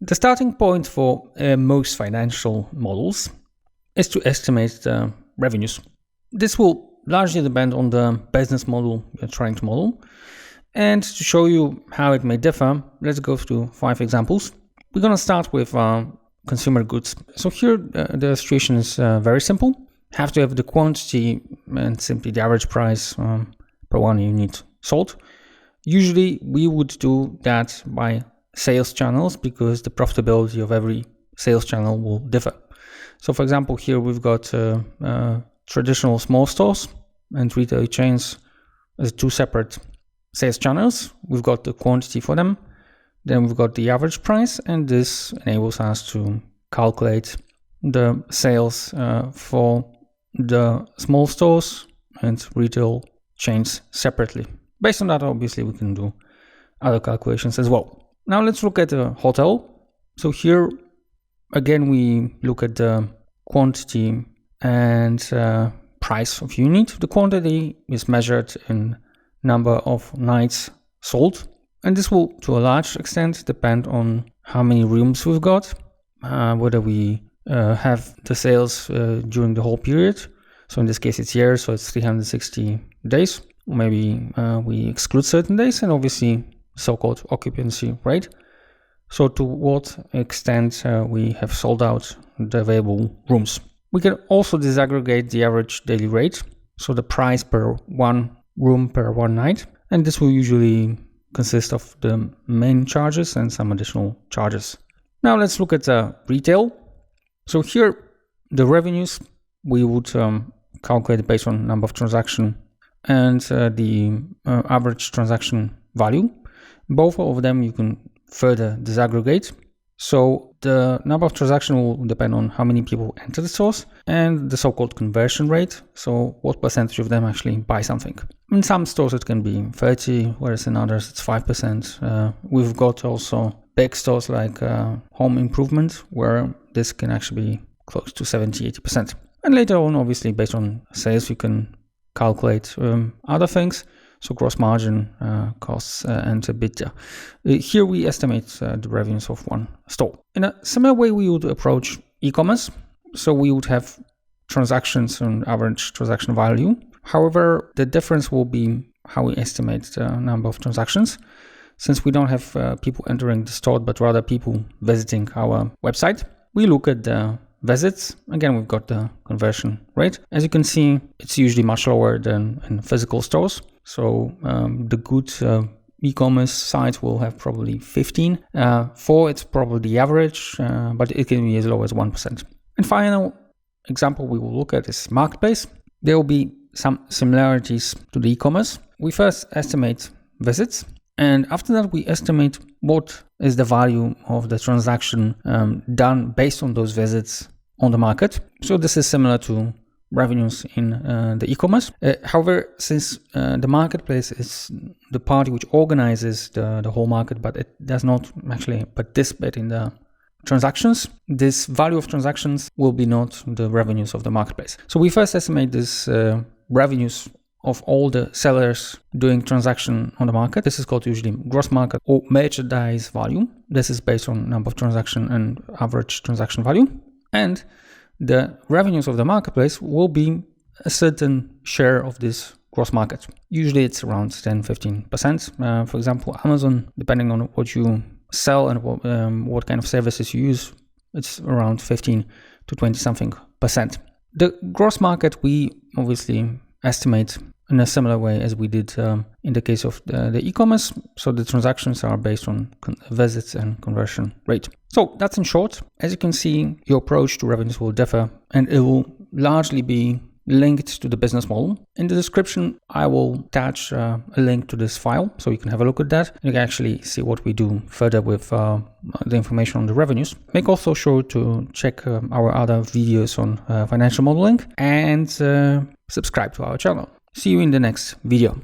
The starting point for most financial models is to estimate the revenues. This will largely depend on the business model you're trying to model. And to show you how it may differ, let's go through 5 examples. We're going to start with consumer goods. So here the situation is very simple. Have to have the quantity and simply the average price per one unit sold. Usually we would do that by sales channels because the profitability of every sales channel will differ. So for example, here we've got traditional small stores and retail chains as 2 separate sales channels. We've got the quantity for them, then we've got the average price, and this enables us to calculate the sales for the small stores and retail chains separately. Based on that, obviously, we can do other calculations as well. Now let's look at a hotel. So here, again, we look at the quantity and price of unit. The quantity is measured in number of nights sold. And this will, to a large extent, depend on how many rooms we've got, whether we have the sales during the whole period. So in this case, it's years, so it's 360 days. Maybe we exclude certain days, and obviously so-called occupancy rate. So to what extent we have sold out the available rooms. We can also disaggregate the average daily rate, so the price per one room per one night, and this will usually consist of the main charges and some additional charges. Now let's look at retail. So here the revenues we would calculate based on number of transactions and the average transaction value. Both of them you can further disaggregate. So the number of transactions will depend on how many people enter the stores and the so-called conversion rate. So what percentage of them actually buy something. In some stores it can be 30, whereas in others it's 5%. We've got also big stores like home improvement, where this can actually be close to 70-80%. And later on, obviously, based on sales, you can calculate other things. So gross margin, costs, and EBITDA. Here we estimate the revenues of one store. In a similar way, we would approach e-commerce. So we would have transactions and average transaction value. However, the difference will be how we estimate the number of transactions. Since we don't have people entering the store, but rather people visiting our website, we look at the visits. Again, we've got the conversion rate. As you can see, it's usually much lower than in physical stores. So the good e-commerce sites will have probably 15. 4, it's probably the average, but it can be as low as 1%. And final example we will look at is marketplace. There will be some similarities to the e-commerce. We first estimate visits, and after that we estimate what is the value of the transaction done based on those visits on the market. So this is similar to revenues in the e-commerce. However, since the marketplace is the party which organizes the whole market, but it does not actually participate in the transactions, this value of transactions will be not the revenues of the marketplace. So we first estimate this revenues of all the sellers doing transaction on the market. This is called usually gross market or merchandise value. This is based on number of transaction and average transaction value. And the revenues of the marketplace will be a certain share of this gross market. Usually it's around 10-15%. For example, Amazon, depending on what you sell and what kind of services you use, it's around 15 to 20 something percent. The gross market we obviously estimate in a similar way as we did in the case of the e-commerce. So the transactions are based on visits and conversion rate. So that's in short. As you can see, your approach to revenues will differ, and it will largely be linked to the business model. In the description, I will attach a link to this file so you can have a look at that. You can actually see what we do further with the information on the revenues. Make also sure to check our other videos on financial modeling and subscribe to our channel. See you in the next video.